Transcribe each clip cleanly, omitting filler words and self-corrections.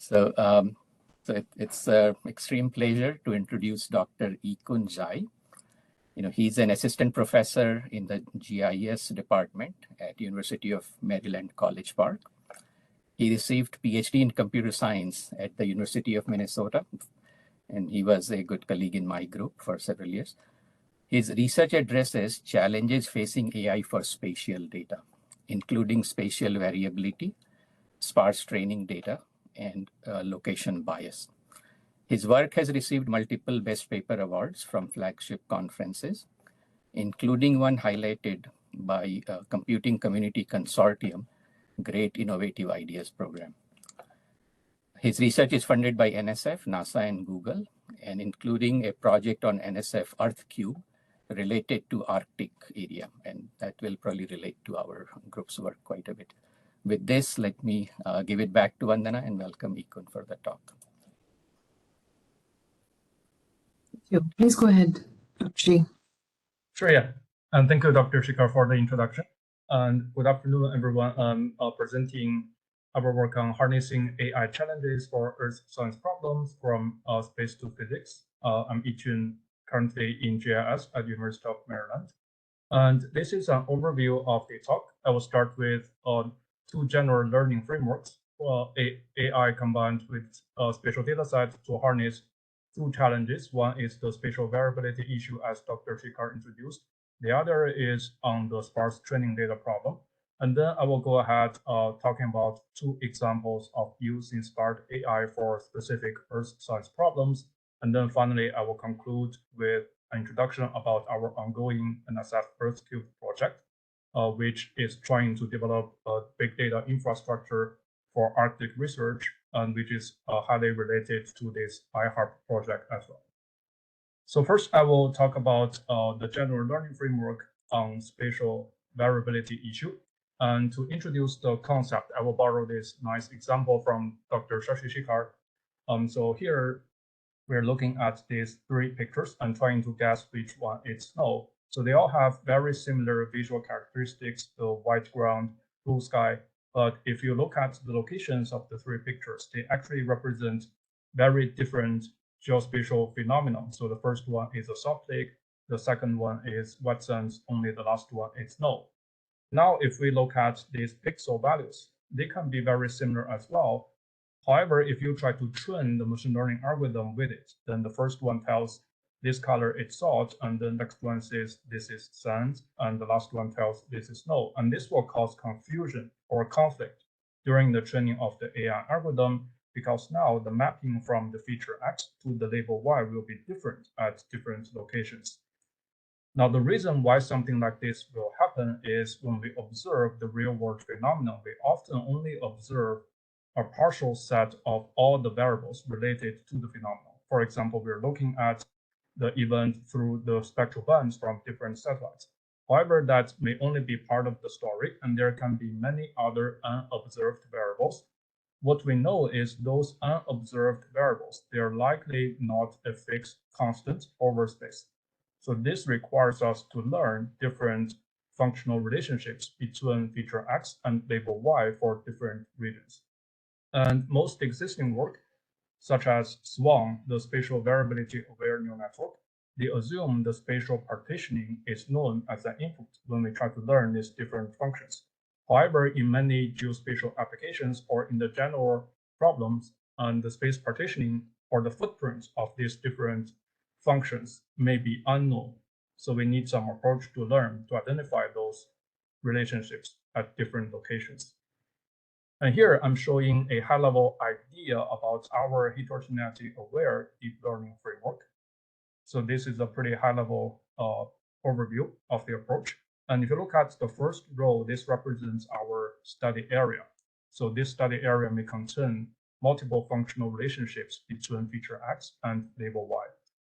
So, it's an extreme pleasure to introduce Dr. Yiqun Xie. He's an assistant professor in the GIS department at University of Maryland, College Park. He received PhD in computer science at the University of Minnesota, and he was a good colleague in my group for several years. His research addresses challenges facing AI for spatial data, including spatial variability, sparse training data, and location bias. His work has received multiple Best Paper awards from flagship conferences, including one highlighted by Computing Community Consortium Great Innovative Ideas Program. His research is funded by NSF, NASA, and Google, and including a project on NSF EarthCube related to Arctic area, and that will probably relate to our group's work quite a bit. With this, let me give it back to Vandana and welcome Yiqun for the talk. Thank you. Please go ahead, Dr. Xie. Sure, yeah. And thank you, Dr. Shekhar, for the introduction. And good afternoon, everyone. I'm presenting our work on harnessing AI challenges for Earth science problems from space to physics. I'm Yiqun, currently in GIS at University of Maryland. And this is an overview of the talk. I will start with two general learning frameworks, AI combined with spatial data sets to harness two challenges. One is the spatial variability issue, as Dr. Shekhar introduced. The other is on the sparse training data problem. And then I will go ahead talking about two examples of use inspired AI for specific Earth science problems. And then finally, I will conclude with an introduction about our ongoing NSF EarthCube project, which is trying to develop a big data infrastructure for Arctic research, and which is highly related to this iHARP project as well. So first, I will talk about the general learning framework on spatial variability issue. And to introduce the concept, I will borrow this nice example from Dr. Shashi Shekhar. So here, we're looking at these three pictures and trying to guess which one is snow. So they all have very similar visual characteristics, the white ground, blue sky. But if you look at the locations of the three pictures, they actually represent very different geospatial phenomena. So the first one is a salt lake, the second one is wet sands, only the last one is snow. Now, if we look at these pixel values, they can be very similar as well. However, if you try to train the machine learning algorithm with it, then the first one tells this color is salt, and the next one says this is sand, and the last one tells this is snow. And this will cause confusion or conflict during the training of the AI algorithm, because now the mapping from the feature X to the label Y will be different at different locations. Now, the reason why something like this will happen is when we observe the real-world phenomenon, we often only observe a partial set of all the variables related to the phenomenon. For example, we're looking at the event through the spectral bands from different satellites. However, that may only be part of the story, and there can be many other unobserved variables. What we know is those unobserved variables, they are likely not a fixed constant over space. So this requires us to learn different functional relationships between feature X and label Y for different regions. And most existing work, such as SWAN, the spatial variability-aware neural network, they assume the spatial partitioning is known as an input when we try to learn these different functions. However, in many geospatial applications or in the general problems, and the space partitioning or the footprint of these different functions may be unknown. So we need some approach to learn to identify those relationships at different locations. And here I'm showing a high-level idea about our heterogeneity-aware deep learning framework. So this is a pretty high-level overview of the approach. And if you look at the first row, this represents our study area. So this study area may contain multiple functional relationships between feature X and label Y.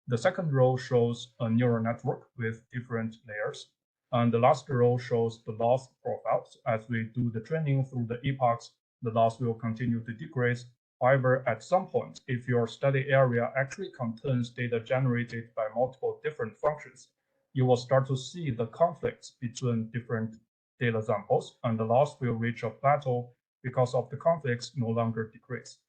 The second row shows a neural network with different layers. And the last row shows the loss profiles. As we do the training through the epochs, the loss will continue to decrease. However, at some point, if your study area actually contains data generated by multiple different functions, you will start to see the conflicts between different data samples, and the loss will reach a plateau because of the conflicts no longer decrease.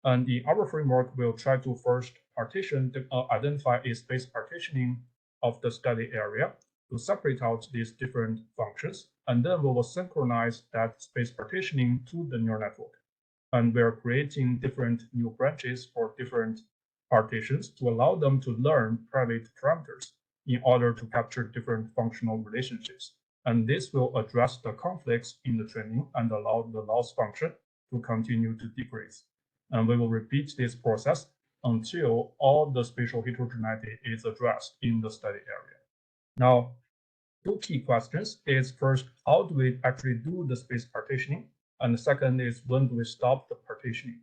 And in our framework, we'll try to first identify a space partitioning of the study area to separate out these different functions. And then we will synchronize that space partitioning to the neural network. And we're creating different new branches for different partitions to allow them to learn private parameters in order to capture different functional relationships. And this will address the conflicts in the training and allow the loss function to continue to decrease. And we will repeat this process until all the spatial heterogeneity is addressed in the study area. Now, two key questions is first, how do we actually do the space partitioning? And the second is, when do we stop the partitioning?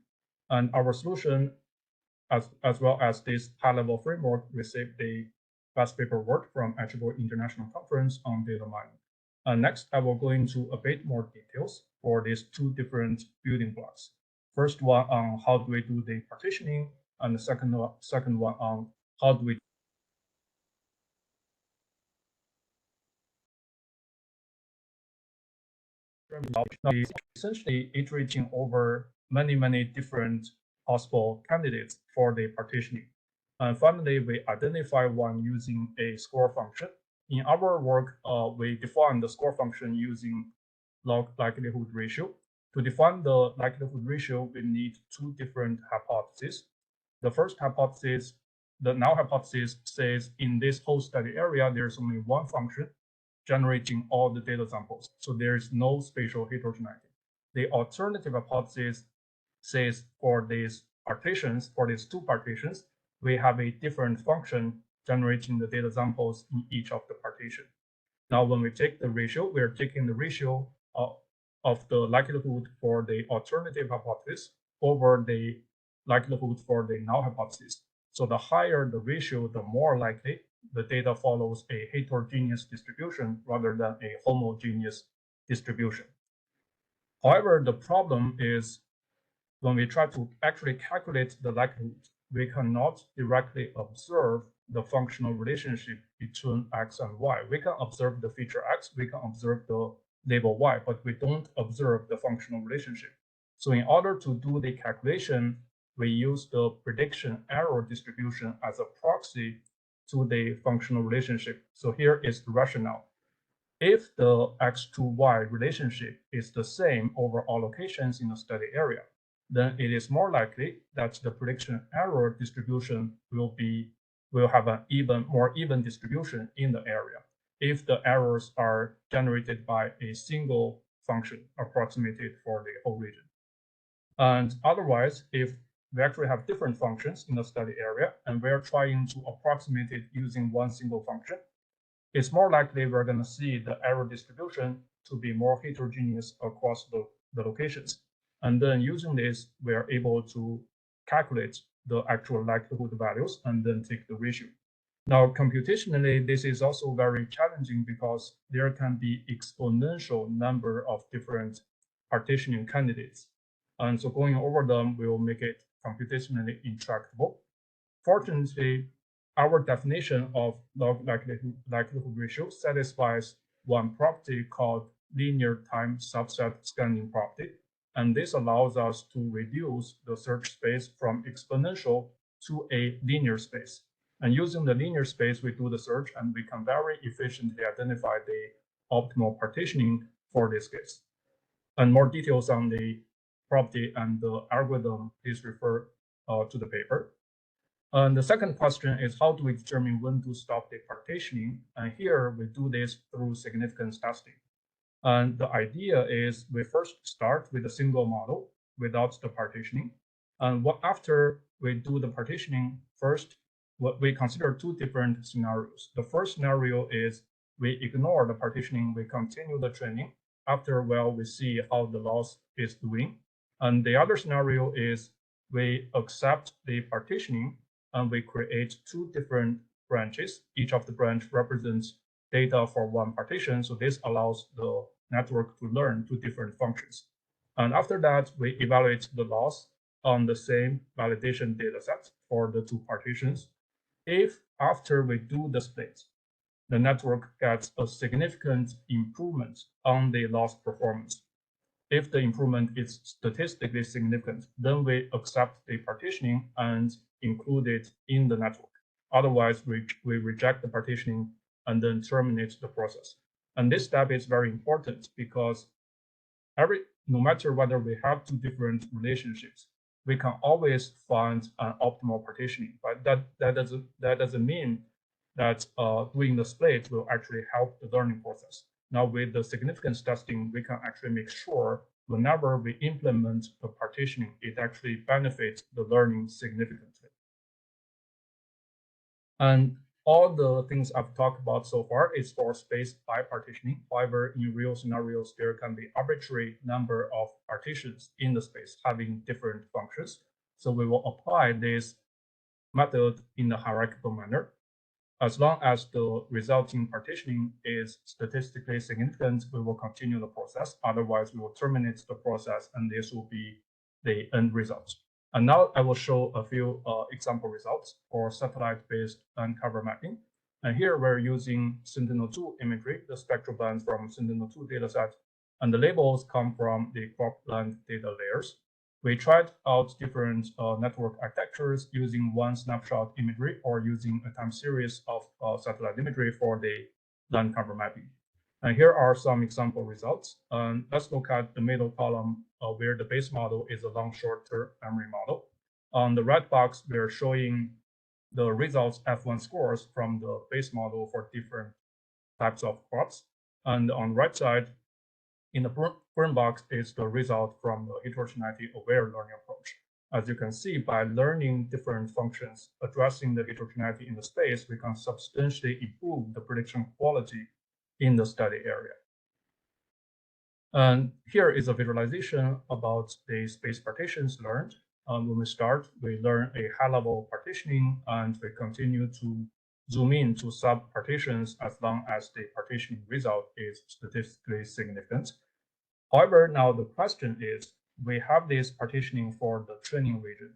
And our solution, as well as this high-level framework, received the best paper award from Attribute International Conference on Data Mining. Next, I will go into a bit more details for these two different building blocks. First one on how do we do the partitioning, and the second one on how do we essentially iterating over many different possible candidates for the partitioning. And finally, we identify one using a score function. In our work, we define the score function using log likelihood ratio. To define the likelihood ratio, we need two different hypotheses. The first hypothesis, the null hypothesis, says in this whole study area, there's only one function generating all the data samples. So there is no spatial heterogeneity. The alternative hypothesis says for these partitions, for these two partitions, we have a different function generating the data samples in each of the partition. Now, when we take the ratio, we're taking the ratio of the likelihood for the alternative hypothesis over the likelihood for the null hypothesis. So the higher the ratio, the more likely the data follows a heterogeneous distribution rather than a homogeneous distribution. However, the problem is when we try to actually calculate the likelihood, we cannot directly observe the functional relationship between x and y. We can observe the feature x, we can observe the label y, but we don't observe the functional relationship. So in order to do the calculation, we use the prediction error distribution as a proxy to the functional relationship. So here is the rationale. If the x to y relationship is the same over all locations in the study area, then it is more likely that the prediction error distribution will have an more even distribution in the area if the errors are generated by a single function approximated for the whole region. And otherwise, if we actually have different functions in the study area and we're trying to approximate it using one single function, it's more likely we're going to see the error distribution to be more heterogeneous across the locations. And then using this, we are able to calculate the actual likelihood values and then take the ratio. Now, computationally, this is also very challenging because there can be exponential number of different partitioning candidates. And so going over them will make it computationally intractable. Fortunately, our definition of log likelihood ratio satisfies one property called linear time subset scanning property. And this allows us to reduce the search space from exponential to a linear space. And using the linear space, we do the search and we can very efficiently identify the optimal partitioning for this case. And more details on the property and the algorithm, please refer to the paper. And the second question is, how do we determine when to stop the partitioning? And here we do this through significance testing. And the idea is we first start with a single model without the partitioning. And after we do the partitioning, first, we consider two different scenarios. The first scenario is we ignore the partitioning, we continue the training. After a while, we see how the loss is doing. And the other scenario is we accept the partitioning and we create two different branches. Each of the branch represents data for one partition. So this allows the network to learn two different functions. And after that, we evaluate the loss on the same validation data set for the two partitions. If after we do the split, the network gets a significant improvement on the loss performance, if the improvement is statistically significant, then we accept the partitioning and include it in the network. Otherwise, we reject the partitioning and then terminate the process. And this step is very important because no matter whether we have two different relationships, we can always find an optimal partitioning. But that doesn't mean that doing the split will actually help the learning process. Now, with the significance testing, we can actually make sure whenever we implement the partitioning, it actually benefits the learning significantly. And all the things I've talked about so far is for space bipartitioning. However, in real scenarios, there can be arbitrary number of partitions in the space having different functions. So we will apply this method in a hierarchical manner. As long as the resulting partitioning is statistically significant, we will continue the process. Otherwise, we will terminate the process, and this will be the end result. And now I will show a few example results for satellite-based band cover mapping. And here we're using Sentinel-2 imagery, the spectral bands from Sentinel-2 dataset, and the labels come from the cropland data layers. We tried out different network architectures using one snapshot imagery or using a time series of satellite imagery for the land cover mapping. And here are some example results. Let's look at the middle column where the base model is a long short-term memory model. On the red box, we're showing the results F1 scores from the base model for different types of crops. And on the right side, in the green box is the result from the heterogeneity-aware learning approach. As you can see, by learning different functions addressing the heterogeneity in the space, we can substantially improve the prediction quality in the study area. And here is a visualization about the space partitions learned. When we start, we learn a high-level partitioning, and we continue to zoom in to sub-partitions as long as the partitioning result is statistically significant. However, now the question is, we have this partitioning for the training region,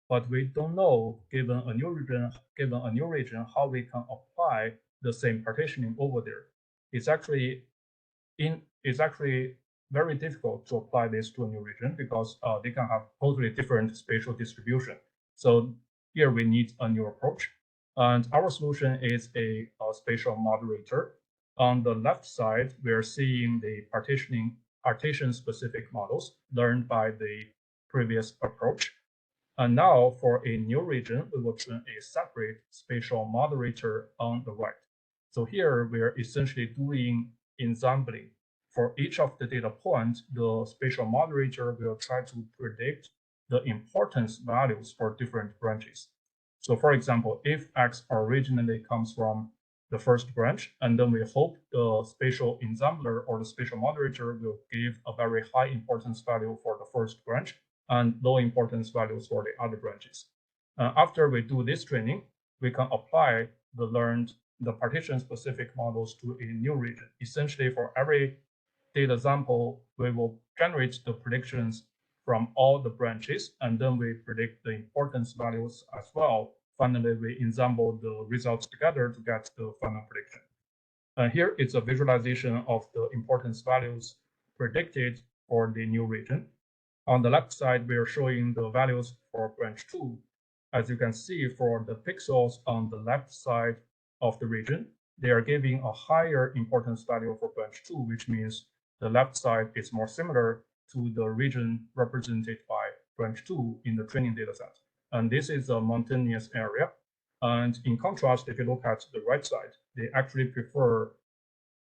but we don't know, given a new region, how we can apply the same partitioning over there. It's actually very difficult to apply this to a new region because they can have totally different spatial distribution. So here we need a new approach. And our solution is a spatial moderator. On the left side, we are seeing the partition-specific models learned by the previous approach. And now for a new region, we will train a separate spatial moderator on the right. So here we are essentially doing ensembling. For each of the data points, the spatial moderator will try to predict the importance values for different branches. So for example, if X originally comes from the first branch, and then we hope the spatial ensembler or the spatial moderator will give a very high importance value for the first branch and low importance values for the other branches. After we do this training, we can apply the partition-specific models to a new region. Essentially, for every data sample, we will generate the predictions from all the branches, and then we predict the importance values as well. Finally, we ensemble the results together to get the final prediction. Here is a visualization of the importance values predicted for the new region. On the left side, we are showing the values for branch 2. As you can see, for the pixels on the left side of the region, they are giving a higher importance value for branch 2, which means the left side is more similar to the region represented by branch 2 in the training dataset. And this is a mountainous area. And in contrast, if you look at the right side, they actually prefer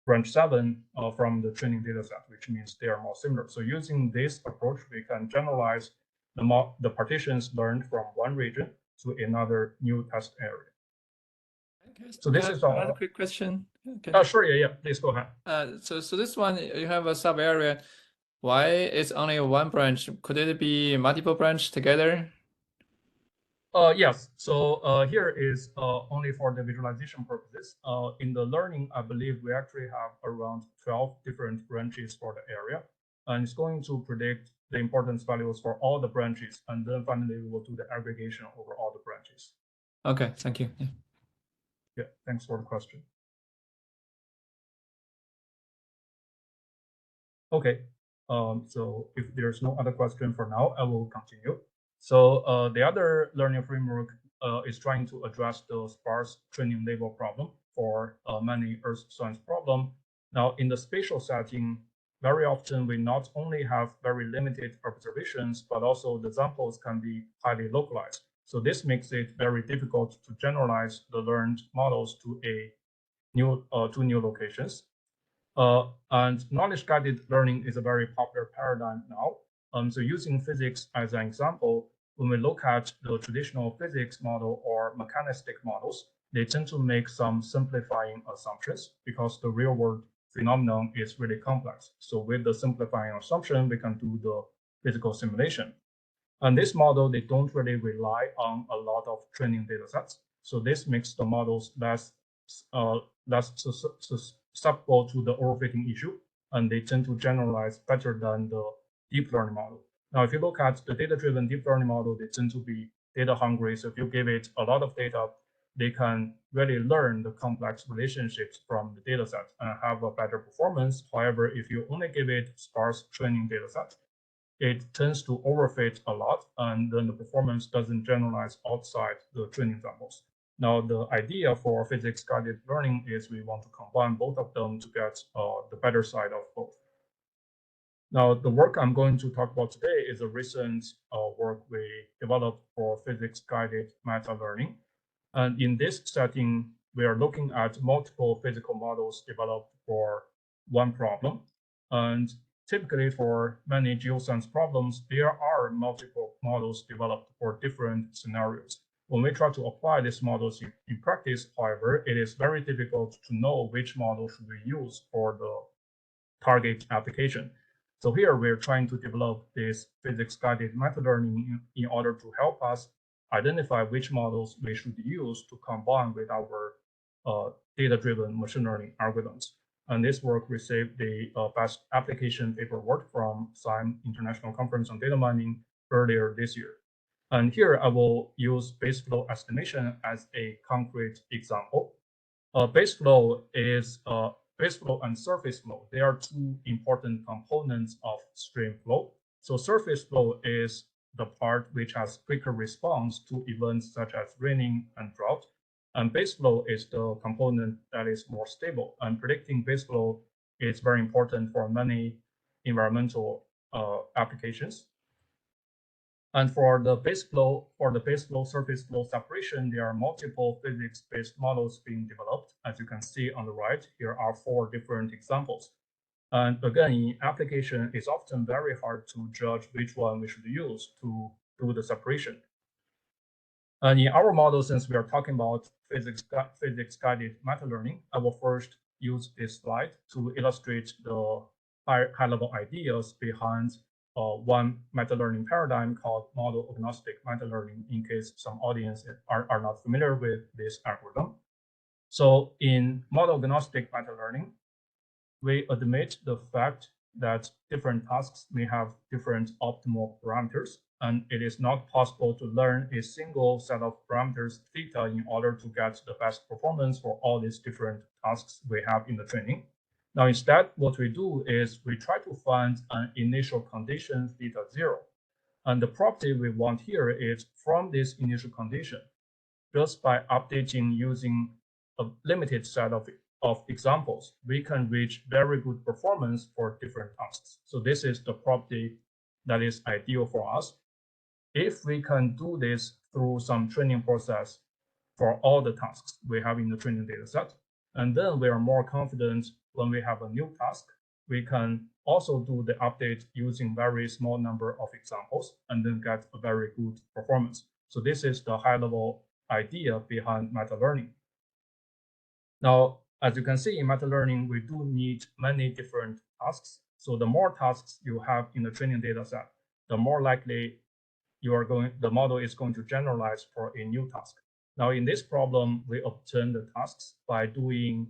branch 7 from the training dataset, which means they are more similar. So using this approach, we can generalize the partitions learned from one region to another new test area. So this is a quick question. Okay. Sure, yeah, please go ahead. So this one, you have a sub area. Why is only one branch? Could it be multiple branch together? Yes, so here is only for the visualization purposes. In the learning, I believe we actually have around 12 different branches for the area, and it's going to predict the importance values for all the branches, and then finally we will do the aggregation over all the branches. Okay, thank you. Yeah, thanks for the question. Okay, So if there's no other question for now, I will continue. So the other learning framework is trying to address the sparse training label problem for many Earth science problems. Now, in the spatial setting, very often we not only have very limited observations, but also the samples can be highly localized. So this makes it very difficult to generalize the learned models to new locations. And knowledge-guided learning is a very popular paradigm now. So using physics as an example, when we look at the traditional physics model or mechanistic models, they tend to make some simplifying assumptions because the real-world phenomenon is really complex. So with the simplifying assumption, we can do the physical simulation. And this model, they don't really rely on a lot of training data sets. So this makes the models less susceptible to the overfitting issue, and they tend to generalize better than the deep learning model. Now, if you look at the data-driven deep learning model, they tend to be data hungry. So if you give it a lot of data, they can really learn the complex relationships from the data set and have a better performance. However, if you only give it sparse training data set, it tends to overfit a lot, and then the performance doesn't generalize outside the training samples. Now, the idea for physics-guided learning is we want to combine both of them to get the better side of both. Now, the work I'm going to talk about today is a recent work we developed for physics-guided meta-learning. And in this setting, we are looking at multiple physical models developed for one problem. And typically for many geoscience problems, there are multiple models developed for different scenarios. When we try to apply these models in practice, however, it is very difficult to know which model should we use for the target application. So here we're trying to develop this physics-guided meta-learning in order to help us identify which models we should use to combine with our data-driven machine learning algorithms. And this work received the Best Application Paper Award from SIME International Conference on Data Mining earlier this year. And here I will use base flow estimation as a concrete example. Base flow and surface flow. They are two important components of stream flow. So surface flow is the part which has quicker response to events such as raining and drought. And base flow is the component that is more stable. And predicting base flow is very important for many environmental applications. And for the base flow, surface flow separation, there are multiple physics-based models being developed. As you can see on the right, here are 4 different examples. And again, in application, it's often very hard to judge which one we should use to do the separation. And in our model, since we are talking about physics-guided meta-learning, I will first use this slide to illustrate the high-level ideas behind one meta-learning paradigm called model-agnostic meta-learning, in case some audience are not familiar with this algorithm. So in model-agnostic meta-learning, we admit the fact that different tasks may have different optimal parameters, and it is not possible to learn a single set of parameters theta in order to get the best performance for all these different tasks we have in the training. Now, instead, what we do is we try to find an initial condition theta 0. And the property we want here is from this initial condition, just by updating using a limited set of examples, we can reach very good performance for different tasks. So this is the property that is ideal for us. If we can do this through some training process for all the tasks we have in the training data set, and then we are more confident when we have a new task, we can also do the update using very small number of examples and then get a very good performance. So this is the high-level idea behind meta-learning. Now, as you can see in meta-learning, we do need many different tasks. So the more tasks you have in the training data set, the more likely the model is going to generalize for a new task. Now, in this problem, we obtain the tasks by doing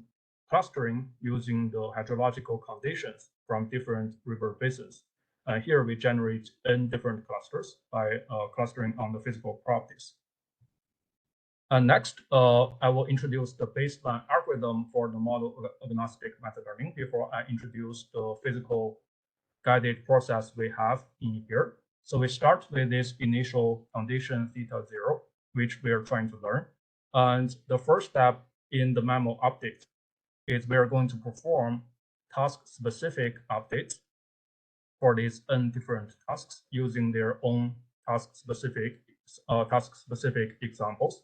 clustering using the hydrological conditions from different river basins. Here we generate n different clusters by clustering on the physical properties. And next, I will introduce the baseline algorithm for the model agnostic meta-learning before I introduce the physical guided process we have in here. So we start with this initial condition θ0, which we are trying to learn. And the first step in the memo update is we are going to perform task-specific updates for these n different tasks using their own task-specific examples.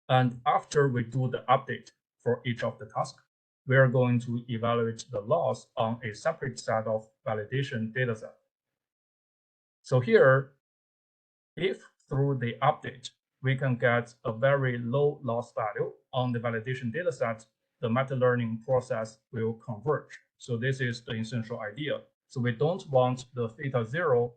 And after we do the update for each of the tasks, we are going to evaluate the loss on a separate set of validation dataset. So here, if through the update, we can get a very low loss value on the validation dataset, the meta-learning process will converge. So this is the essential idea. So we don't want the θ0,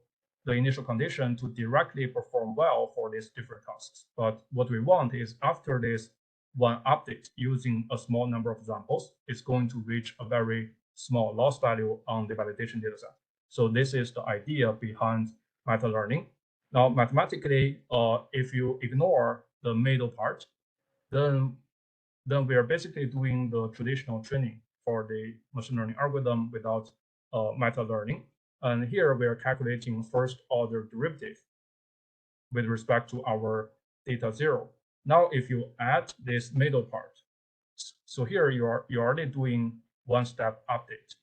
the initial condition, to directly perform well for these different tasks. But what we want is after this one update using a small number of examples, it's going to reach a very small loss value on the validation dataset. So this is the idea behind meta-learning. Now, mathematically, if you ignore the middle part, then we are basically doing the traditional training for the machine learning algorithm without meta-learning. And here we are calculating first-order derivative with respect to our θ0. Now, if you add this middle part, so here you're already doing one-step update.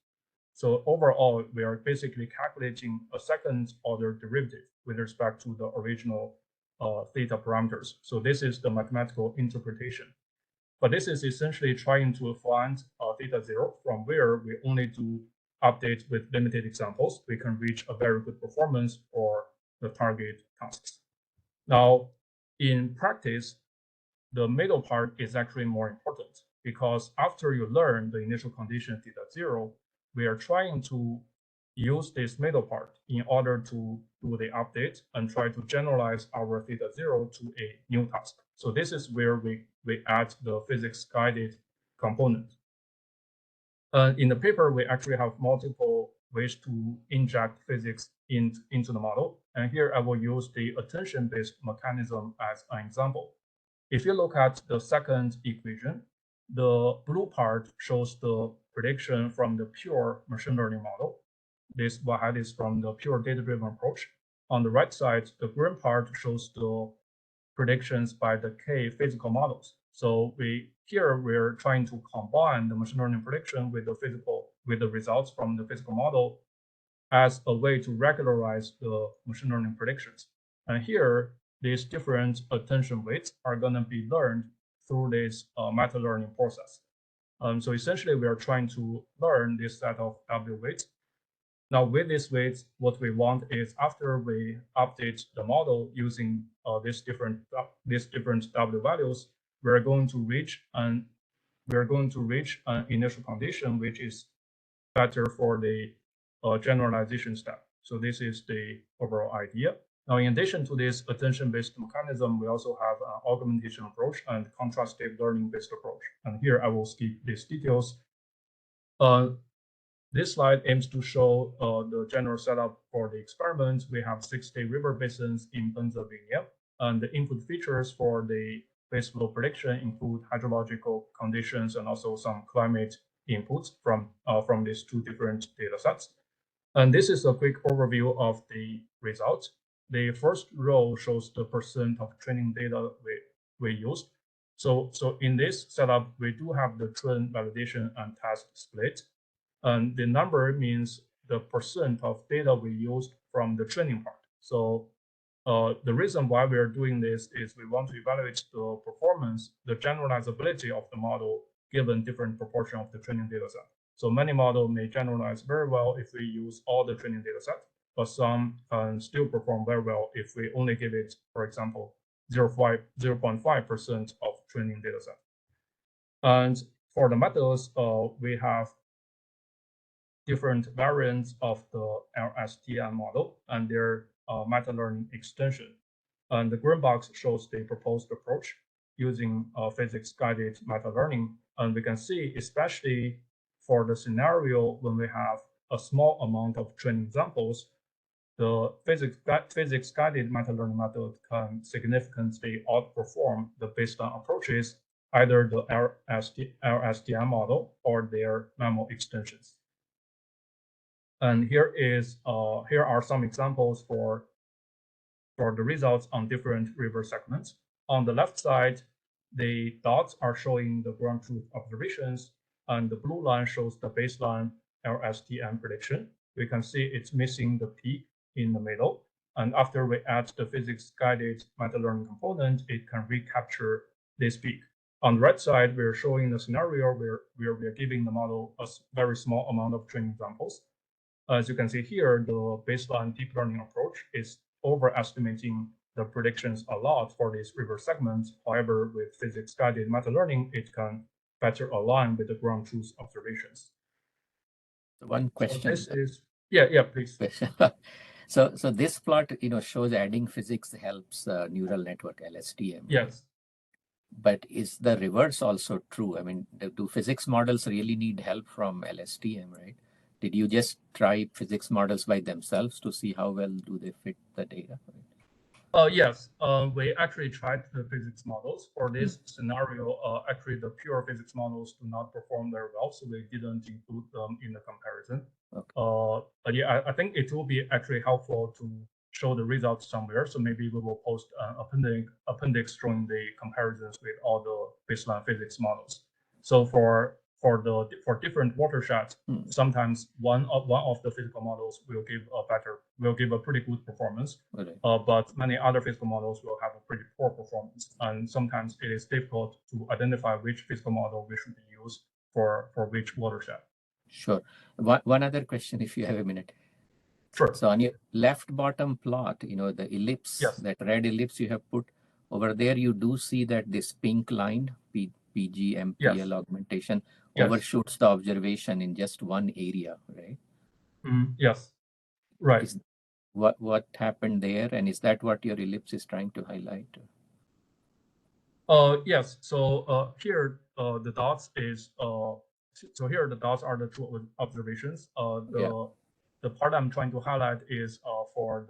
So overall, we are basically calculating a second-order derivative with respect to the original theta parameters. So this is the mathematical interpretation. But this is essentially trying to find θ0 from where we only do update with limited examples. We can reach a very good performance for the target tasks. Now, in practice, the middle part is actually more important because after you learn the initial condition θ0, we are trying to use this middle part in order to do the update and try to generalize our θ0 to a new task. So this is where we add the physics-guided component. In the paper, we actually have multiple ways to inject physics into the model. And here I will use the attention-based mechanism as an example. If you look at the second equation, the blue part shows the prediction from the pure machine learning model. This y-hat is from the pure data-driven approach. On the right side, the green part shows the predictions by the K physical models. So we're trying to combine the machine learning prediction with the results from the physical model as a way to regularize the machine learning predictions. And here, these different attention weights are going to be learned through this meta-learning process. So essentially, we are trying to learn this set of W weights. Now, with these weights, what we want is after we update the model using these different W values, we're going to reach an initial condition which is better for the generalization step. So this is the overall idea. Now, in addition to this attention-based mechanism, we also have an augmentation approach and contrastive learning-based approach. And here I will skip these details. This slide aims to show the general setup for the experiment. We have 60 river basins in Pennsylvania, and the input features for the base flow prediction include hydrological conditions and also some climate inputs from these two different data sets. And this is a quick overview of the results. The first row shows the percent of training data we used. So in this setup, we do have the train, validation, and test split. And the number means the percent of data we used from the training part. So the reason why we are doing this is we want to evaluate the performance, the generalizability of the model given different proportion of the training data set. So many models may generalize very well if we use all the training data set, but some can still perform very well if we only give it, for example, 0.5% of training data set. And for the methods, we have different variants of the LSTM model and their meta-learning extension. And the green box shows the proposed approach using physics-guided meta-learning. And we can see, especially for the scenario when we have a small amount of training examples, the physics-guided meta-learning method can significantly outperform the baseline approaches, either the LSTM model or their memo extensions. And here are some examples for the results on different river segments. On the left side, the dots are showing the ground truth observations, and the blue line shows the baseline LSTM prediction. We can see it's missing the peak in the middle. And after we add the physics-guided meta learning component, it can recapture this peak. On the right side, we're showing the scenario where we are giving the model a very small amount of training examples. As you can see here, the baseline deep learning approach is overestimating the predictions a lot for these river segments. However, with physics-guided meta learning, it can better align with the ground truth observations. One question. So this is, yeah, please. So this plot, shows adding physics helps neural network LSTM. Yes. But is the reverse also true? I mean, do physics models really need help from LSTM, right? Did you just try physics models by themselves to see how well do they fit the data? Yes, we actually tried the physics models for this scenario. Actually, the pure physics models do not perform very well, so we didn't include them in the comparison. Okay. But yeah, I think it will be actually helpful to show the results somewhere. So maybe we will post an appendix showing the comparisons with all the baseline physics models. So for different watersheds, sometimes one of the physical models will give a pretty good performance, but many other physical models will have a pretty poor performance, and sometimes it is difficult to identify which physical model we should use for which watershed. Sure. One other question, if you have a minute. Sure. So on your left bottom plot, the ellipse, yes. that red ellipse you have put over there, you do see that this pink line, PGMPL yes. augmentation, yes. overshoots the observation in just one area, right? Yes, right. What happened there, and is that what your ellipse is trying to highlight? Yes. So here the dots is so here the dots are the two observations. The part I'm trying to highlight is for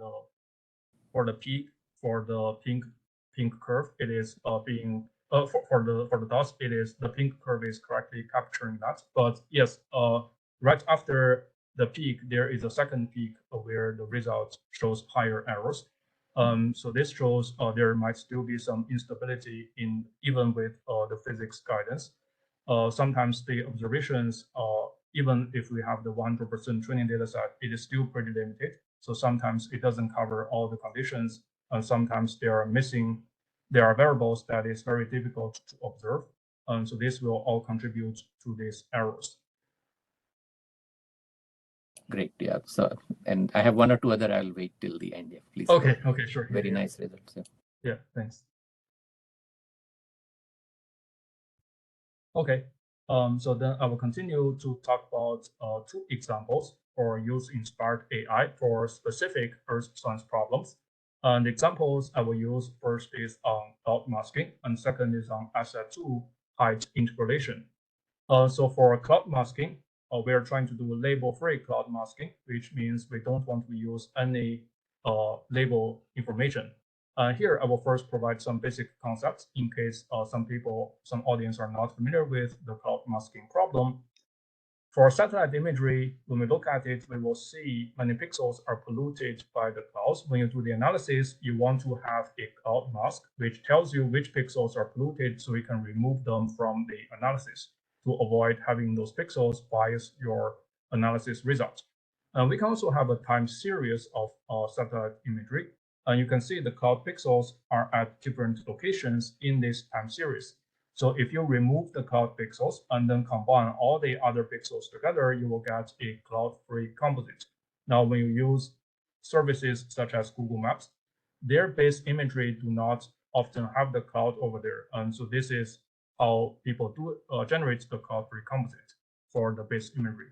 the peak, for the pink curve, it is being for the dots, it is the pink curve is correctly capturing that. But yes, right after the peak, there is a second peak where the result shows higher errors. So this shows there might still be some instability even with the physics guidance. Sometimes the observations, even if we have the 100% training data set, it is still pretty limited. So sometimes it doesn't cover all the conditions, and sometimes there are variables that is very difficult to observe. So this will all contribute to these errors. Great, yeah. So, and I have one or two other, I'll wait till the end. Yeah, please. Okay, sure. Very nice results. Yeah, thanks. Okay, so then I will continue to talk about two examples for use in Spark AI for specific Earth science problems. And the examples I will use first is on cloud masking, and second is on asset2 height interpolation. So for cloud masking, we are trying to do label-free cloud masking, which means we don't want to use any label information. Here, I will first provide some basic concepts in case some audience are not familiar with the cloud masking problem. For satellite imagery, when we look at it, we will see many pixels are polluted by the clouds. When you do the analysis, you want to have a cloud mask, which tells you which pixels are polluted so you can remove them from the analysis to avoid having those pixels bias your analysis results. We can also have a time series of satellite imagery. And you can see the cloud pixels are at different locations in this time series. So if you remove the cloud pixels and then combine all the other pixels together, you will get a cloud-free composite. Now, when you use services such as Google Maps, their base imagery do not often have the cloud over there. And so this is how people do generate the cloud-free composite for the base imagery.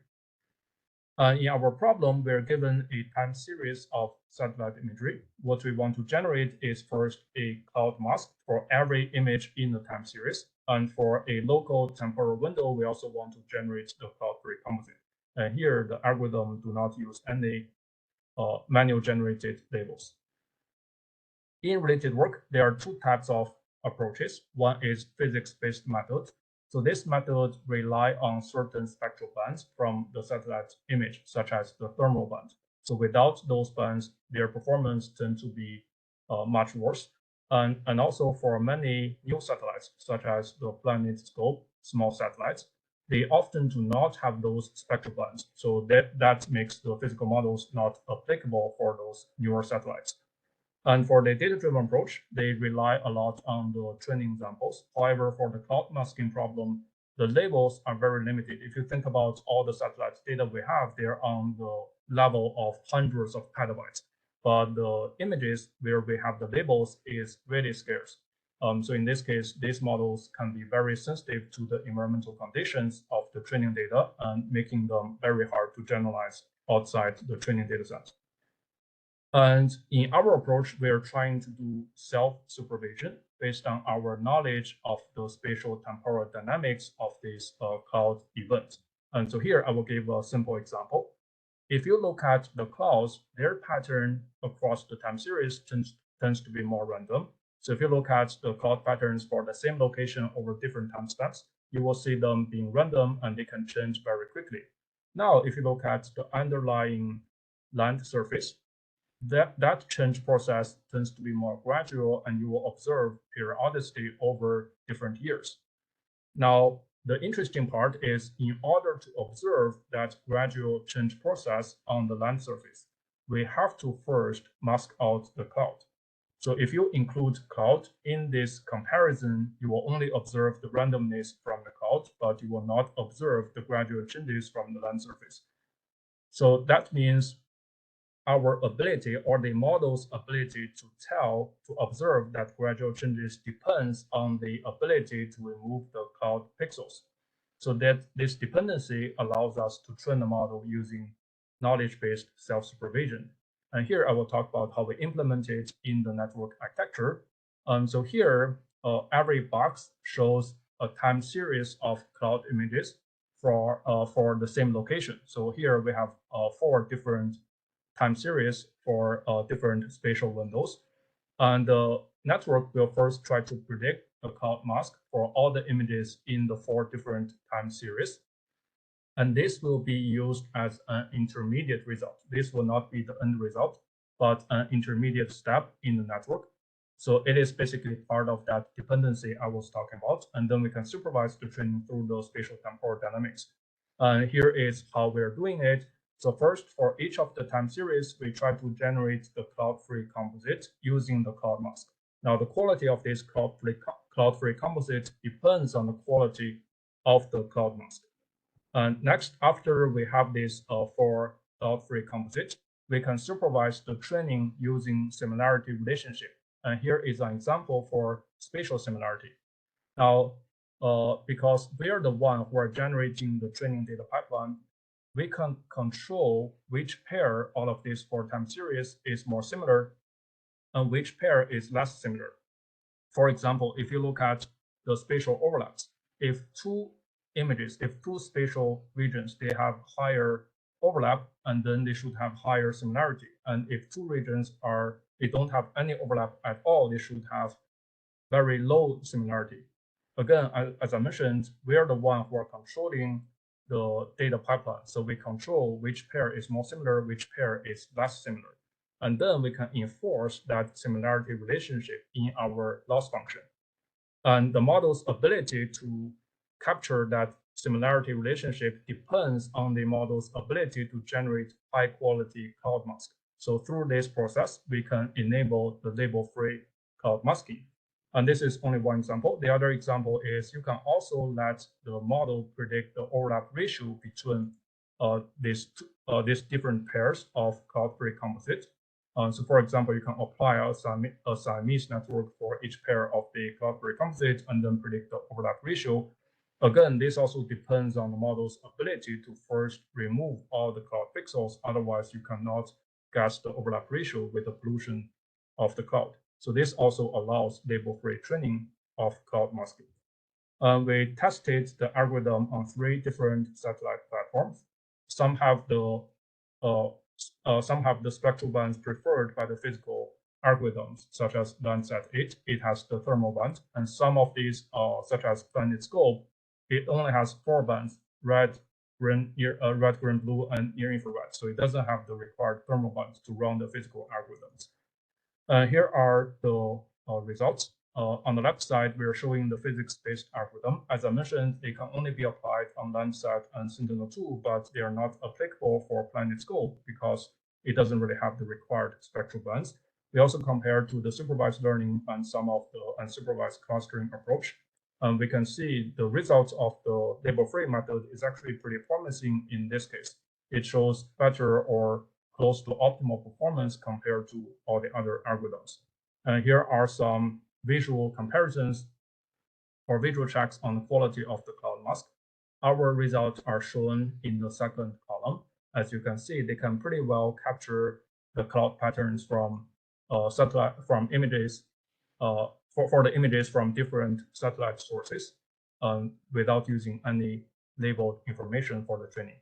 In our problem, we're given a time series of satellite imagery. What we want to generate is first a cloud mask for every image in the time series. And for a local temporal window, we also want to generate the cloud-free composite. And here, the algorithm do not use any manual generated labels. In related work, there are two types of approaches. One is physics-based method, So this method relies on certain spectral bands from the satellite image, such as the thermal band. So without those bands, their performance tends to be much worse. And also for many new satellites, such as the PlanetScope small satellites, they often do not have those spectral bands. So that makes the physical models not applicable for those newer satellites. And for the data-driven approach, they rely a lot on the training examples. However, for the cloud masking problem, the labels are very limited. If you think about all the satellite data we have, they're on the level of hundreds of petabytes. But the images where we have the labels is really scarce. So in this case, these models can be very sensitive to the environmental conditions of the training data and making them very hard to generalize outside the training data set. And in our approach, we're trying to do self-supervision based on our knowledge of the spatial temporal dynamics of this cloud event. And so here I will give a simple example. If you look at the clouds, their pattern across the time series tends to be more random. So if you look at the cloud patterns for the same location over different time steps, you will see them being random and they can change very quickly. Now, if you look at the underlying land surface, that change process tends to be more gradual and you will observe periodicity over different years. Now, the interesting part is in order to observe that gradual change process on the land surface, we have to first mask out the cloud. So if you include cloud in this comparison, you will only observe the randomness from the cloud, but you will not observe the gradual changes from the land surface. So that means our ability or the model's ability to observe that gradual changes depends on the ability to remove the cloud pixels. So that this dependency allows us to train the model using knowledge-based self-supervision. And here I will talk about how we implement it in the network architecture. So here, every box shows a time series of cloud images for the same location. So here we have 4 different time series for different spatial windows. And the network will first try to predict the cloud mask for all the images in the 4 different time series. And this will be used as an intermediate result. This will not be the end result, but an intermediate step in the network. So it is basically part of that dependency I was talking about. And then we can supervise the training through the spatial temporal dynamics. And here is how we're doing it. So first, for each of the time series, we try to generate the cloud-free composite using the cloud mask. Now, the quality of this cloud-free composite depends on the quality of the cloud mask. And next, after we have this 4 cloud-free composite, we can supervise the training using similarity relationship. And here is an example for spatial similarity. Now, because we are the one who are generating the training data pipeline, we can control which pair out of these 4 time series is more similar and which pair is less similar. For example, if you look at the spatial overlaps, if 2 images, if 2 spatial regions, they have higher overlap, and then they should have higher similarity. And if 2 regions they don't have any overlap at all, they should have very low similarity. Again, as I mentioned, we are the one who are controlling the data pipeline. So we control which pair is more similar, which pair is less similar. And then we can enforce that similarity relationship in our loss function. And the model's ability to capture that similarity relationship depends on the model's ability to generate high quality cloud mask. So through this process, we can enable the label-free cloud masking. And this is only one example. The other example is you can also let the model predict the overlap ratio between these different pairs of cloud-free composite. So for example, you can apply a Siamese network for each pair of the cloud-free composite and then predict the overlap ratio. Again, this also depends on the model's ability to first remove all the cloud pixels. Otherwise, you cannot guess the overlap ratio with the pollution of the cloud. So this also allows label-free training of cloud masking. We tested the algorithm on 3 different satellite platforms. Some have the spectral bands preferred by the physical algorithms, such as Landsat 8. It has the thermal band, and some of these, such as PlanetScope, it only has 4 bands: red, green, blue, and near infrared. So it doesn't have the required thermal bands to run the physical algorithms. Here are the results. On the left side, we are showing the physics-based algorithm. As I mentioned, they can only be applied on Landsat and Sentinel-2, but they are not applicable for PlanetScope because it doesn't really have the required spectral bands. We also compare to the supervised learning and some of the unsupervised clustering approach. We can see the results of the label-free method is actually pretty promising in this case. It shows better or close to optimal performance compared to all the other algorithms. And here are some visual comparisons or visual checks on the quality of the cloud mask. Our results are shown in the second column. As you can see, they can pretty well capture the cloud patterns from images for the images from different satellite sources without using any labeled information for the training.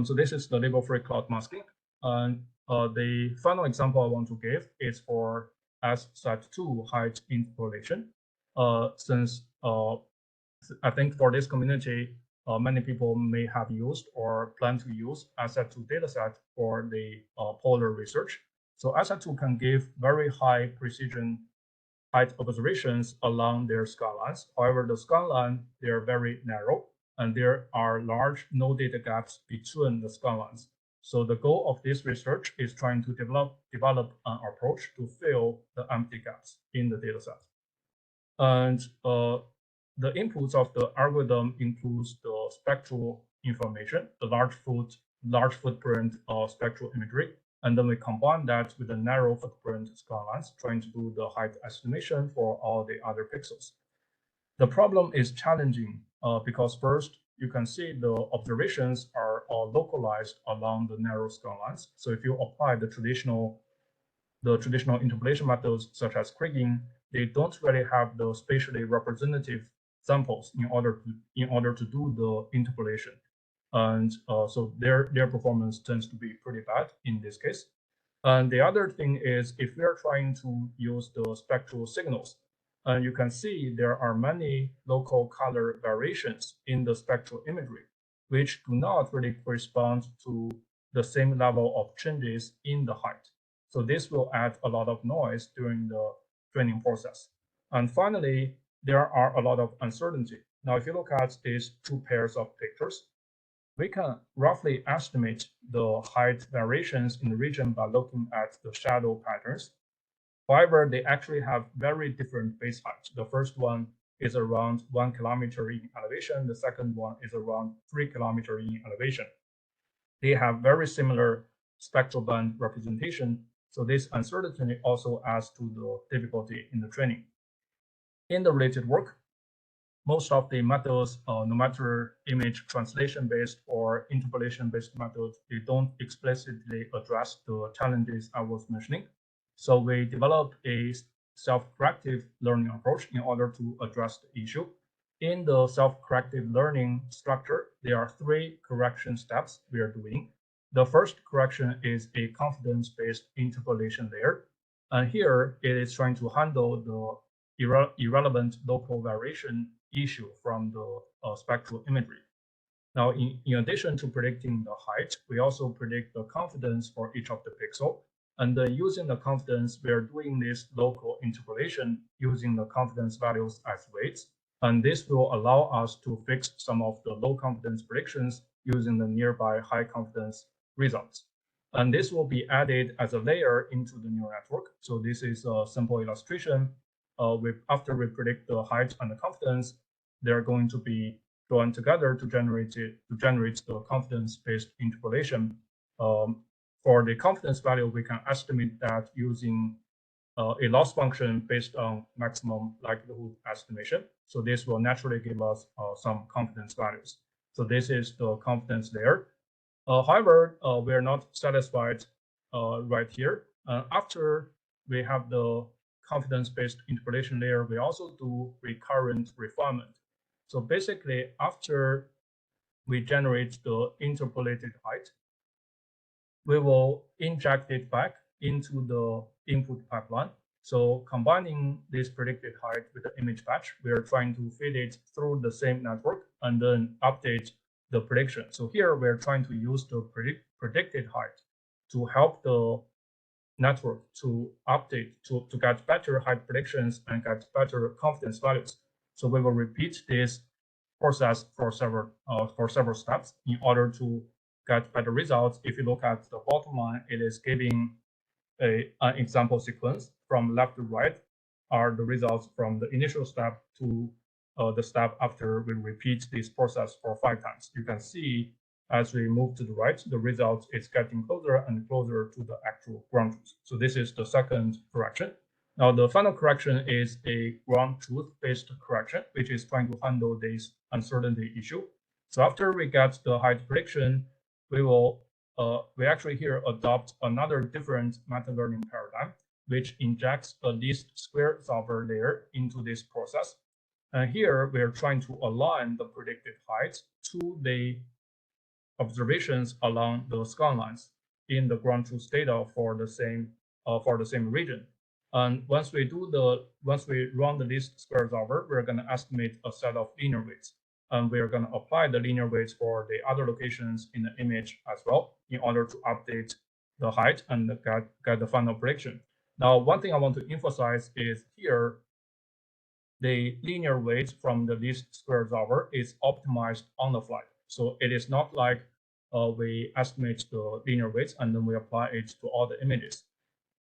So this is the label-free cloud masking. And the final example I want to give is for SSAT2 height interpolation. Since I think for this community, many people may have used or plan to use SSAT2 dataset for the polar research. So SSAT2 can give very high precision height observations along their skylines. However, the skyline, they are very narrow, and there are large no data gaps between the skylines. So the goal of this research is trying to develop an approach to fill the empty gaps in the dataset. And the inputs of the algorithm includes the spectral information, the large footprint spectral imagery, and then we combine that with the narrow footprint skylines, trying to do the height estimation for all the other pixels. The problem is challenging because first, you can see the observations are all localized along the narrow skylines. So if you apply the traditional interpolation methods such as kriging, they don't really have the spatially representative samples in order to do the interpolation. And so their performance tends to be pretty bad in this case. And the other thing is, if we are trying to use the spectral signals, and you can see there are many local color variations in the spectral imagery, which do not really correspond to the same level of changes in the height. So this will add a lot of noise during the training process. And finally, there are a lot of uncertainty. Now, if you look at these two pairs of pictures, we can roughly estimate the height variations in the region by looking at the shadow patterns. However, they actually have very different base heights. The first one is around 1 kilometer in elevation. The second one is around 3 kilometers in elevation. They have very similar spectral band representation. So this uncertainty also adds to the difficulty in the training. In the related work, most of the methods, no matter image translation-based or interpolation-based methods, they don't explicitly address the challenges I was mentioning. So we developed a self-corrective learning approach in order to address the issue. In the self-corrective learning structure, there are 3 correction steps we are doing. The first correction is a confidence-based interpolation layer. And here it is trying to handle the irrelevant local variation issue from the spectral imagery. Now, in addition to predicting the height, we also predict the confidence for each of the pixel. And then using the confidence, we are doing this local interpolation using the confidence values as weights. And this will allow us to fix some of the low confidence predictions using the nearby high confidence results. And this will be added as a layer into the neural network. So this is a simple illustration. After we predict the height and the confidence, they're going to be joined together to generate the confidence-based interpolation. For the confidence value, we can estimate that using a loss function based on maximum likelihood estimation. So this will naturally give us some confidence values. So this is the confidence layer. However, we are not satisfied right here. After we have the confidence-based interpolation layer, we also do recurrent refinement. So basically, after we generate the interpolated height, we will inject it back into the input pipeline. So combining this predicted height with the image batch, we are trying to feed it through the same network and then update the prediction. So here we're trying to use the predicted height to help the network to update, to get better height predictions and get better confidence values. So we will repeat this process for several steps in order to get better results. If you look at the bottom line, it is giving an example sequence from left to right are the results from the initial step to the step after we repeat this process for 5 times. You can see as we move to the right, the result is getting closer and closer to the actual ground truth. So this is the second correction. Now the final correction is a ground truth-based correction, which is trying to handle this uncertainty issue. So after we get the height prediction, we actually here adopt another different meta learning paradigm, which injects a least square solver layer into this process. And here we are trying to align the predicted height to the observations along the scan lines in the ground truth data for the same region. And once we run the least square solver, we're going to estimate a set of linear weights. And we're going to apply the linear weights for the other locations in the image as well in order to update the height and get the final prediction. Now, one thing I want to emphasize is here, the linear weight from the least square solver is optimized on the fly. So it is not like we estimate the linear weights and then we apply it to all the images.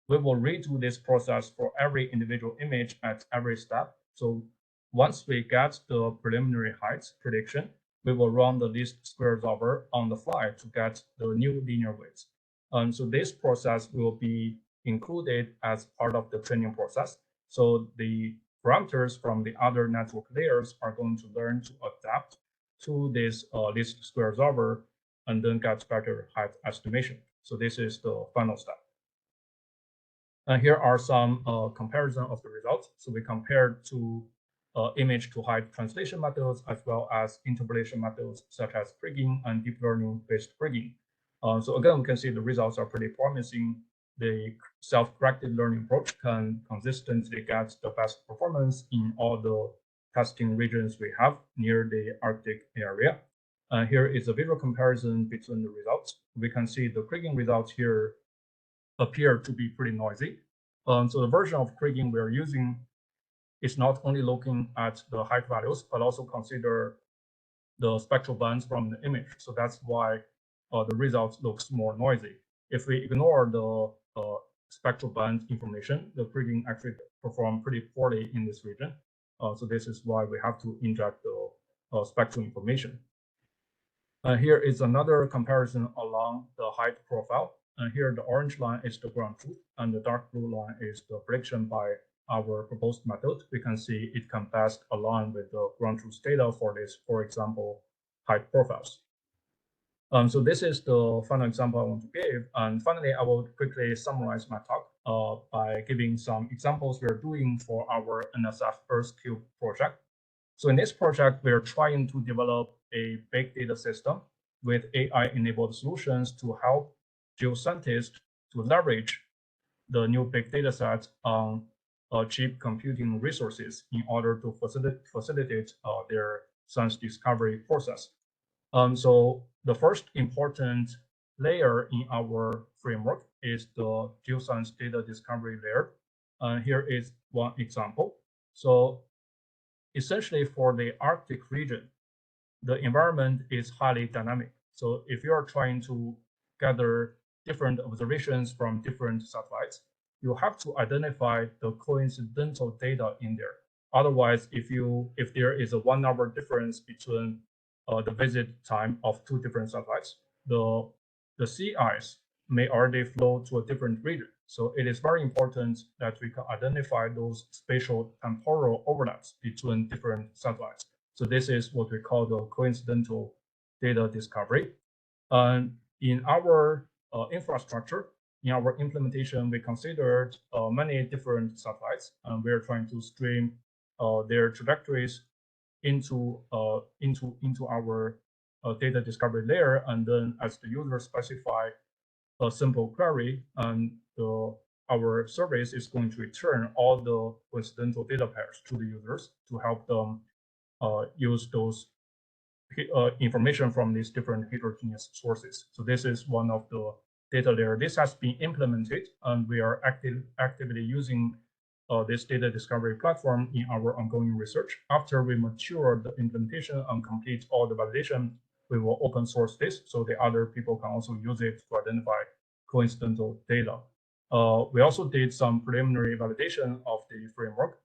We will redo this process for every individual image at every step. So once we get the preliminary height prediction, we will run the least square solver on the fly to get the new linear weights. And so this process will be included as part of the training process. So the parameters from the other network layers are going to learn to adapt to this least square solver and then get better height estimation. So this is the final step. And here are some comparison of the results. So we compared to image to height translation methods as well as interpolation methods such as kriging and deep learning based kriging. So again, we can see the results are pretty promising. The self-corrected learning approach can consistently get the best performance in all the testing regions we have near the Arctic area. Here is a visual comparison between the results. We can see the kriging results here appear to be pretty noisy. So the version of kriging we're using is not only looking at the height values, but also consider the spectral bands from the image. So that's why the result looks more noisy. If we ignore the spectral band information, the kriging actually perform pretty poorly in this region. So this is why we have to inject the spectral information. Here is another comparison along the height profile. And here the orange line is the ground truth, and the dark blue line is the prediction by our proposed method. We can see it can best align with the ground truth data for this, for example, height profiles. So this is the final example I want to give. And finally, I will quickly summarize my talk by giving some examples we're doing for our NSF Earth Cube project. So in this project, we're trying to develop a big data system with AI-enabled solutions to help geoscientists to leverage the new big data sets on cheap computing resources in order to facilitate their science discovery process. So the first important layer in our framework is the geoscience data discovery layer. Here is one example. So essentially for the Arctic region, the environment is highly dynamic. So if you are trying to gather different observations from different satellites, you have to identify the coincidental data in there. Otherwise, if there is a 1 hour difference between the visit time of 2 different satellites, the sea ice may already flow to a different region. So it is very important that we can identify those spatial temporal overlaps between different satellites. So this is what we call the coincidental data discovery. And in our infrastructure, in our implementation, we considered many different satellites, and we're trying to stream their trajectories into our data discovery layer, and then as the user specify a simple query, and the our service is going to return all the coincidental data pairs to the users to help them use those information from these different heterogeneous sources. So this is one of the data layer. This has been implemented, and we are actively using this data discovery platform in our ongoing research. After we mature the implementation and complete all the validation, we will open source this so the other people can also use it to identify coincidental data. We also did some preliminary validation of the framework.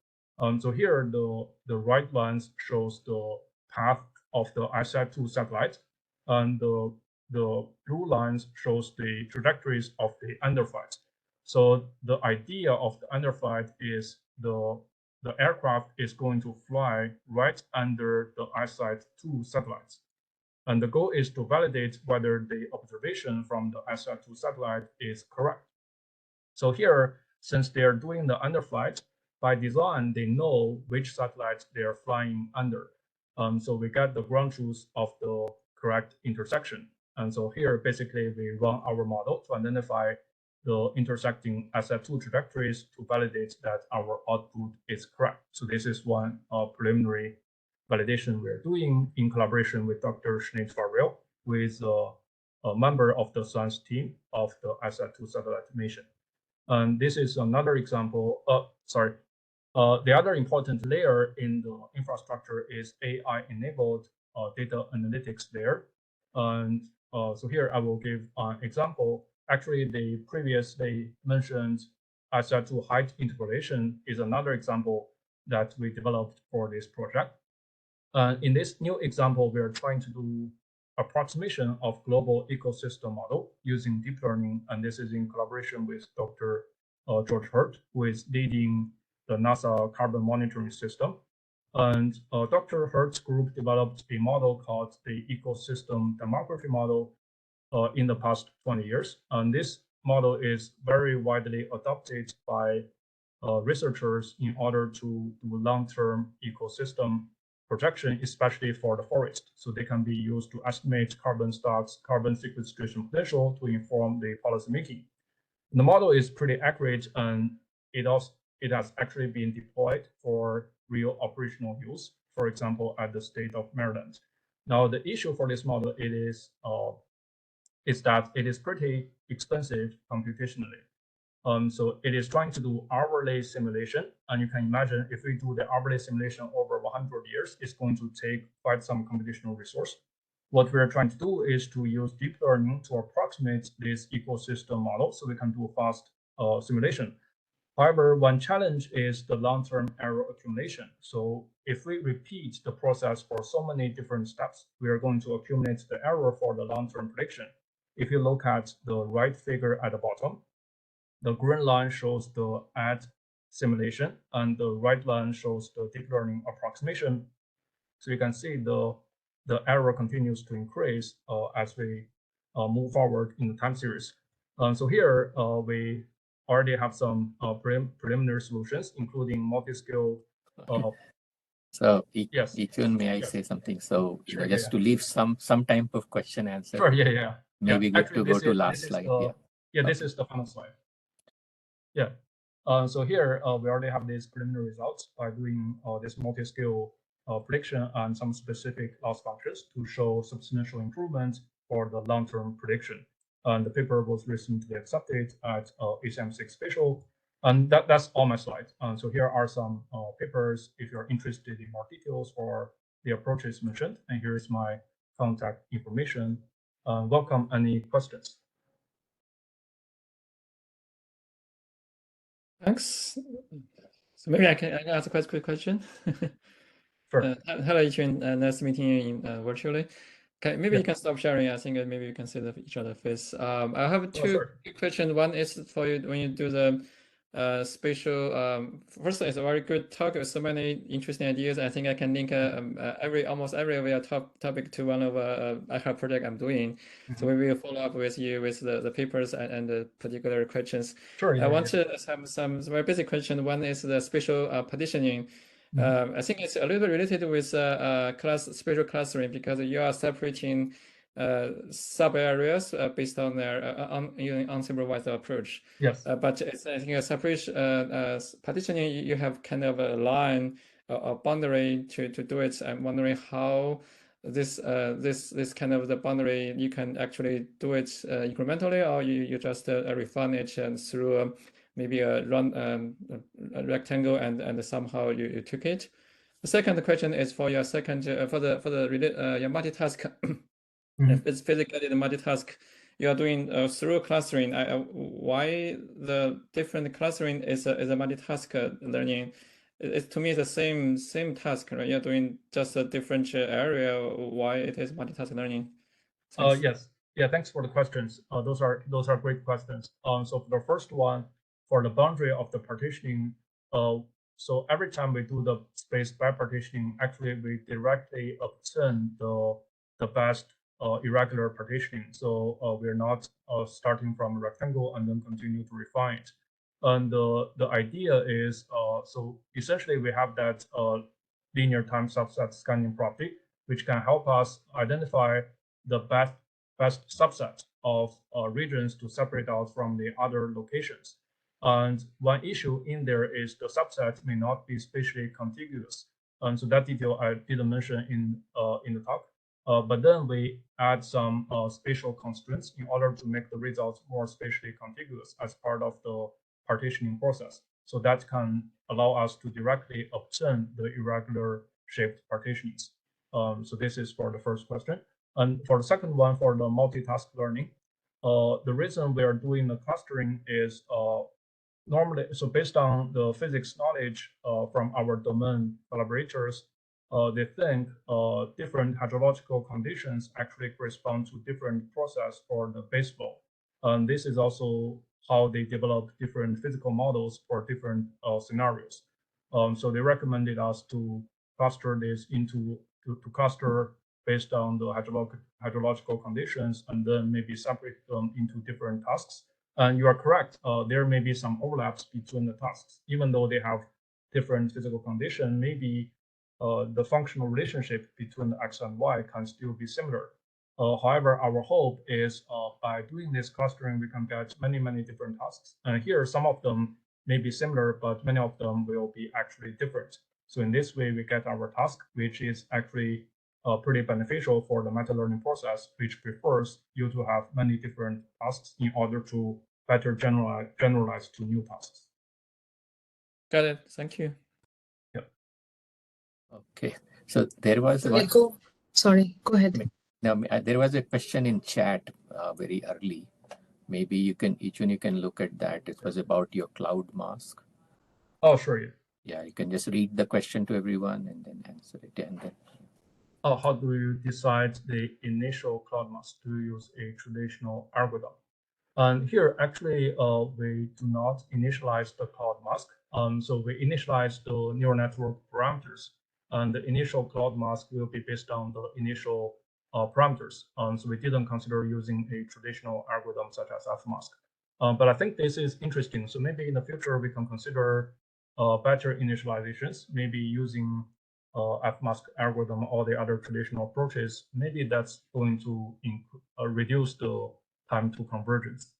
So here, the right lines shows the path of the ISAT-2 satellite, and the blue lines shows the trajectories of the underflight. So the idea of the underflight is the aircraft is going to fly right under the ISAT-2 satellites. And the goal is to validate whether the observation from the ISAT-2 satellite is correct. So here, since they are doing the underflight, by design, they know which satellite they are flying under. So we get the ground truth of the correct intersection. And so here, basically, we run our model to identify the intersecting ISAT-2 trajectories to validate that our output is correct. So this is one preliminary validation we're doing in collaboration with Dr. Schneid-Farrell, who is a member of the science team of the ISAT-2 satellite mission. And this is another example. The other important layer in the infrastructure is AI-enabled data analytics layer. And so here I will give an example. Actually, the previously mentioned ISAT-2 height interpolation is another example that we developed for this project. In this new example, we are trying to do approximation of global ecosystem model using deep learning, and this is in collaboration with Dr. George Hurt, who is leading the NASA carbon monitoring system. And Dr. Hurt's group developed a model called the ecosystem demography model in the past 20 years. And this model is very widely adopted by researchers in order to do long-term ecosystem projection, especially for the forest. So they can be used to estimate carbon stocks, carbon sequestration potential to inform the policymaking. The model is pretty accurate, and it has actually been deployed for real operational use, for example, at the state of Maryland. Now, the issue for this model is that it is pretty expensive computationally. So it is trying to do hourly simulation, and you can imagine if we do the hourly simulation over 100 years, it's going to take quite some computational resource. What we're trying to do is to use deep learning to approximate this ecosystem model so we can do fast simulation. However, one challenge is the long-term error accumulation. So if we repeat the process for so many different steps, we are going to accumulate the error for the long-term prediction. If you look at the right figure at the bottom, the green line shows the ad simulation, and the right line shows the deep learning approximation. So you can see the error continues to increase as we move forward in the time series. So here we already have some preliminary solutions, including multi-scale. So, yes. Yiqun, may I say something? So, sure, just to leave some time for question answer. Sure. Yeah. Maybe good to go to last slide. This is the final slide. Yeah. So here we already have these preliminary results by doing this multi-scale prediction and some specific loss functions to show substantial improvement for the long-term prediction. And the paper was recently accepted at HM6 Spatial. And that's all my slides. So here are some papers if you're interested in more details for the approaches mentioned. And here is my contact information. Welcome any questions. Thanks. So maybe I can ask a quick question. Sure. Hello, Yiqun. Nice meeting you virtually. Maybe you can stop sharing. I think maybe you can see each other face. I have two questions. One is for you when you do the spatial. First, it's a very good talk with so many interesting ideas. I think I can link almost every of your topic to one of iHARP project I'm doing. So we will follow up with you with the papers and the particular questions. Sure. I want to have some very basic question. One is the spatial partitioning. I think it's a little bit related with spatial clustering because you are separating sub areas based on their using unsupervised approach. Yes. But it's, I think a separation partitioning, you have kind of a line, a boundary to do it. I'm wondering how this kind of the boundary you can actually do it incrementally, or you just refine it and through maybe a rectangle and somehow you took it. The second question is for your second for the your multitask. If it's physically the multitask you are doing through clustering, why the different clustering is a multitask learning? It's to me the same task, right? You're doing just a different area. Why it is multitask learning? Thanks. Yes. Yeah. Thanks for the questions. Those are great questions. So for the first one, for the boundary of the partitioning, so every time we do the space bipartitioning, actually we directly obtain the best irregular partitioning. So we're not starting from a rectangle and then continue to refine it. And the idea is, so essentially we have that linear time subset scanning property, which can help us identify the best subset of regions to separate out from the other locations. And one issue in there is the subset may not be spatially contiguous. And so that detail I didn't mention in the talk. But then we add some spatial constraints in order to make the results more spatially contiguous as part of the partitioning process. So that can allow us to directly obtain the irregular shaped partitions. So this is for the first question. And for the second one, for the multitask learning, the reason we are doing the clustering is normally, so based on the physics knowledge from our domain collaborators, they think different hydrological conditions actually correspond to different process for the base flow. And this is also how they develop different physical models for different scenarios. So they recommended us to cluster this into to cluster based on the hydrological conditions, and then maybe separate them into different tasks. And you are correct, there may be some overlaps between the tasks. Even though they have different physical condition, maybe the functional relationship between the X and Y can still be similar. However, our hope is by doing this clustering, we can get many different tasks. And here, some of them may be similar, but many of them will be actually different. So in this way, we get our task, which is actually pretty beneficial for the meta-learning process, which prefers you to have many different tasks in order to better generalize to new tasks. Got it. Thank you. Yeah. Okay. So there was one. Sorry, go ahead. Now, there was a question in chat very early. Maybe you can, Yiqun, you can look at that. It was about your cloud mask. Oh, sure. Yeah. Yeah, you can just read the question to everyone and then answer it. And then. Oh, how do you decide the initial cloud mask? Do you use a traditional algorithm? And here, actually, we do not initialize the cloud mask. So we initialize the neural network parameters. And the initial cloud mask will be based on the initial parameters. So we didn't consider using a traditional algorithm such as fmask. But I think this is interesting. So maybe in the future, we can consider better initializations, maybe using fmask algorithm or the other traditional approaches. Maybe that's going to reduce the time to convergence.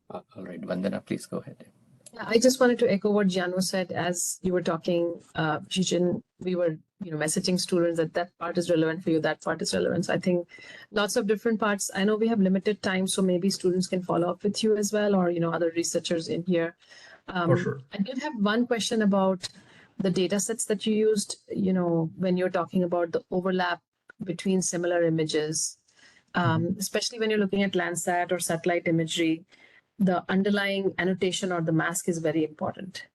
All right, Vandana, please go ahead. Yeah, I just wanted to echo what Jianwu said as you were talking, Yiqun, we were messaging students that part is relevant for you, that part is relevant. So I think lots of different parts. I know we have limited time, so maybe students can follow up with you as well, or other researchers in here. For sure. I did have one question about the data sets that you used, when you're talking about the overlap between similar images, especially when you're looking at Landsat or satellite imagery, the underlying annotation or the mask is very important.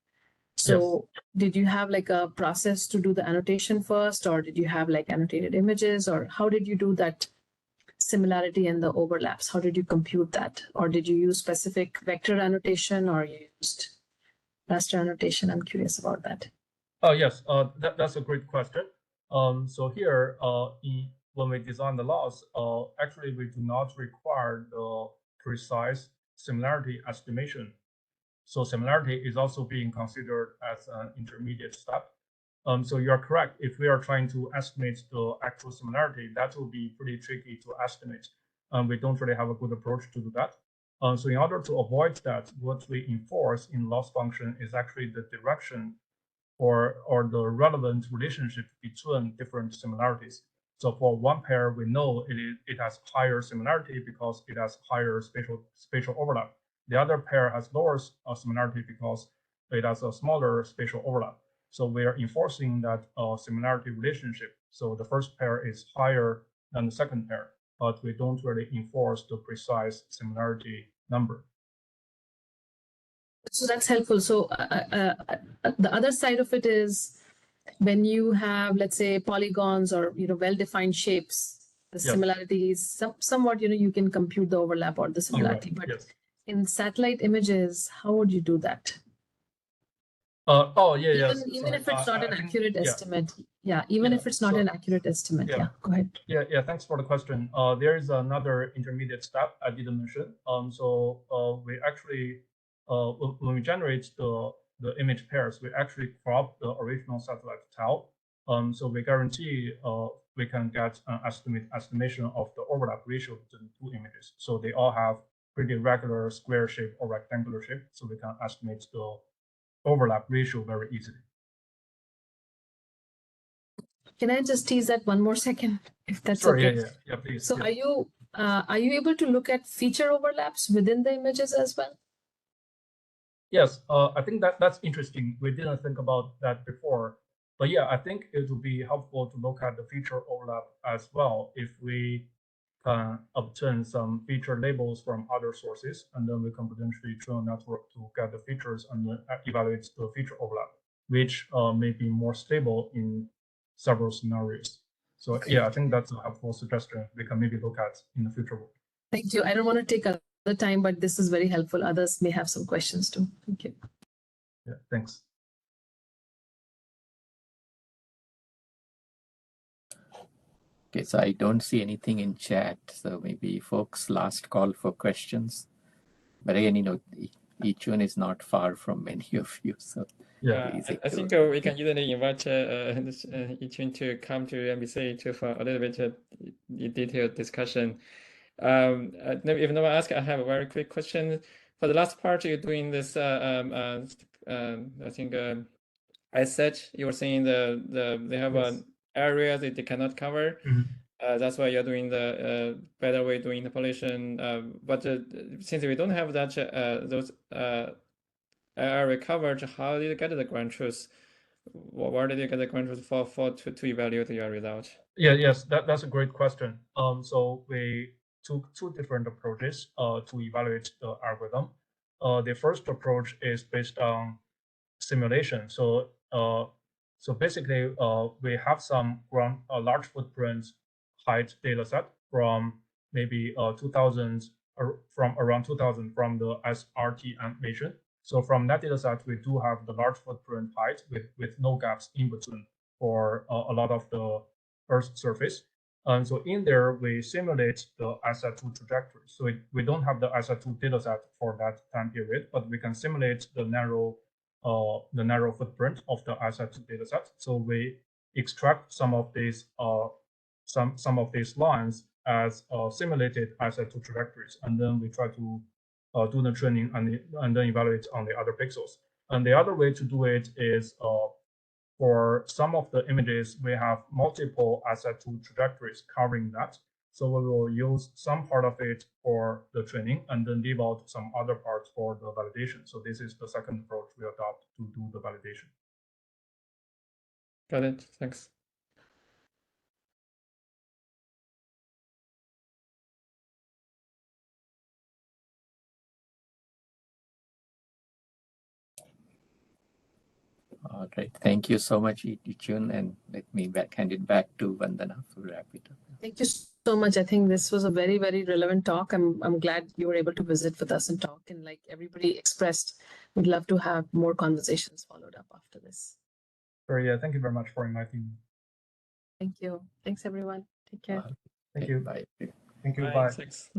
So did you have like a process to do the annotation first, or did you have like annotated images, or how did you do that similarity and the overlaps? How did you compute that? Or did you use specific vector annotation, or you used raster annotation? I'm curious about that. Oh, yes, that's a great question. So here, when we design the laws, actually we do not require the precise similarity estimation. So similarity is also being considered as an intermediate step. So you are correct. If we are trying to estimate the actual similarity, that will be pretty tricky to estimate. We don't really have a good approach to do that. So in order to avoid that, what we enforce in loss function is actually the direction or the relevant relationship between different similarities. So for one pair, we know it has higher similarity because it has higher spatial overlap. The other pair has lower similarity because it has a smaller spatial overlap. So we are enforcing that similarity relationship. So the first pair is higher than the second pair, but we don't really enforce the precise similarity number. So that's helpful. So the other side of it is when you have, let's say, polygons or well-defined shapes, the similarities somewhat you can compute the overlap or the similarity. But in satellite images, how would you do that? Even if it's not an accurate estimate. Even if it's not an accurate estimate. Go ahead. Thanks for the question. There is another intermediate step I didn't mention. So we actually, when we generate the image pairs, we actually crop the original satellite tile. So we guarantee we can get an estimation of the overlap ratio between two images. So they all have pretty regular square shape or rectangular shape. So we can estimate the overlap ratio very easily. Can I just tease that one more second, if that's sure, okay? Yeah, please. So are you able to look at feature overlaps within the images as well? Yes, I think that's interesting. We didn't think about that before. But yeah, I think it would be helpful to look at the feature overlap as well if we can obtain some feature labels from other sources, and then we can potentially train a network to get the features and then evaluate the feature overlap, which may be more stable in several scenarios. So yeah, I think that's a helpful suggestion we can maybe look at in the future work. Thank you. I don't want to take the time, but this is very helpful. Others may have some questions too. Thank you. Yeah, thanks. Okay, so I don't see anything in chat. So maybe folks, last call for questions. But again, Yiqun is not far from many of you. So I think we can easily invite Yiqun to come to MBC for a little bit detailed discussion. If no one asks, I have a very quick question. For the last part, you're doing this. I think I said you were saying they have an area that they cannot cover. That's why you're doing the better way doing interpolation. But since we don't have that those area coverage, how did you get the ground truth? Where did you get the ground truth to evaluate your result? Yes, that's a great question. So we took two different approaches to evaluate the algorithm. The first approach is based on simulation. So basically, we have some large footprint height data set from maybe 2000 or from around 2000 from the SRT animation. So from that data set, we do have the large footprint height with no gaps in between for a lot of the Earth's surface. And so in there, we simulate the SR2 trajectory. So we don't have the SR2 dataset for that time period, but we can simulate the narrow footprint of the SR2 dataset. So we extract some of these lines as simulated SR2 trajectories, and then we try to do the training and then evaluate on the other pixels. And the other way to do it is for some of the images, we have multiple SR2 trajectories covering that. So we will use some part of it for the training and then leave out some other parts for the validation. So this is the second approach we adopt to do the validation. Got it. Thanks. All right. Thank you so much, Yiqun, and let me hand it back to Vandana to wrap it up. Thank you so much. I think this was a very, very relevant talk. I'm glad you were able to visit with us and talk. And like everybody expressed, we'd love to have more conversations followed up after this. Sure, yeah. Thank you very much for inviting me. Thank you. Thanks, everyone. Take care. Thank you. Bye. Thank you. Bye. Thanks.